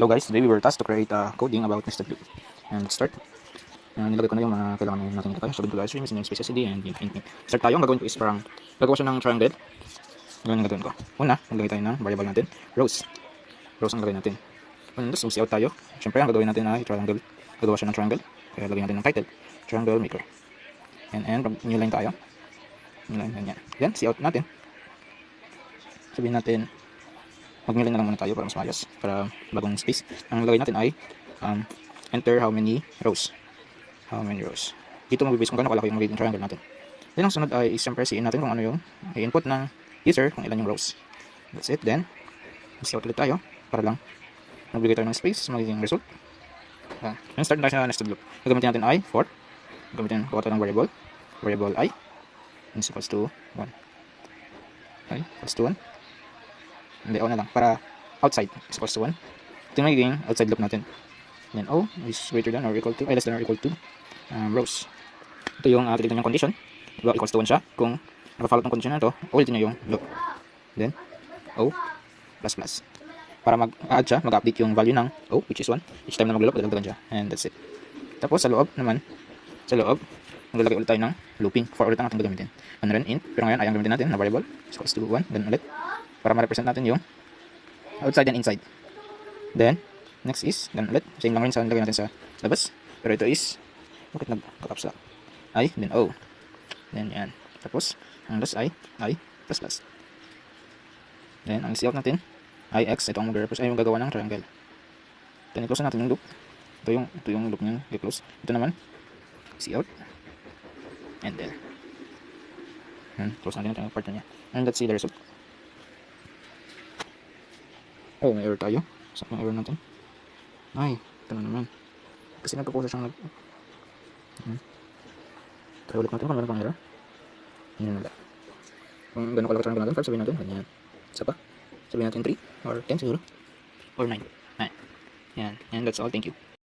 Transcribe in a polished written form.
Hello guys, today we were tasked to create a coding about nested loop. And let's start. Nilagay ko na yung mga kailangan natin ilagay. Sabihin ko guys, stream is namespace SD and int. Start tayo. Ang gagawin ko is parang gagawa siya ng triangle. Ganun ang gagawin ko. Una, maglagay tayo ng variable natin, rows. Rows ang lagay natin. Unless susi out tayo. Siyempre, ang gagawin natin ay triangle. Gagawa siya ng triangle. Kaya lagyan natin ng title, triangle maker. And new line tayo. New line, ganyan. Then, see out natin. Sabihin natin, mag-new line na lang muna tayo para mas maayos. Para bagong space. Ang lagay natin ay enter how many rows. How many rows. Dito mag-base kung gaano kalaki yung magiging triangle natin. Then ang sunod ay siyempre siin natin kung ano yung input ng user, kung ilan yung rows. That's it. Then see out ulit tayo para lang magbigay tayo ng space sa magiging result. Then start na tayo sa nested loop. Gagamitin natin I for gagamitin kuha tayo ng variable I is equals to 1. I equals to 1. Hindi, O na lang para outside is equals to 1. Ito yung magiging outside loop natin. Then O is greater than or equal to, less than or equal to rows. Ito yung titignan yung condition. Diba, equals to 1 siya. Kung naka-follow ng condition na ito, ulitin nyo yung loop. Then O plus plus. Para mag-add siya, mag-update yung value ng O, which is 1. Each time na mag-loop, dadagdagan siya. And that's it. Tapos sa loob naman, maglalagay ulit tayo ng looping. For ulit ang ating gagamitin. Ano rin, int. Pero ngayon, ay ang gamitin natin na variable is equals to 1. Then ulit. Para ma-represent natin yung outside and inside. Then next is, ganun ulit. Same lang rin sa nilagay natin sa labas. Pero ito is, bakit nag-caps lock? I, then O. Then yan. Tapos, ang last I plus plus. Then, ang layout natin, ix, ito ang mag-represent, ay yung gagawa ng triangle. Then, i-close na natin yung loop. Ito yung loop niya, i-close. Ito naman, cout. And then, close natin yung part niya. And let's see the result. Oh, may error tayo. Saan yung error natin? Ay, ito na naman. Kasi nagpo-post siyang try ulit natin kung meron pang error. Yun na lang. Kung gano'n kalaki triangle natin, sabihin natin, ganyan. Isa pa. Sabihin natin 3 or 10 siguro. Or 9. Yan. And that's all. Thank you.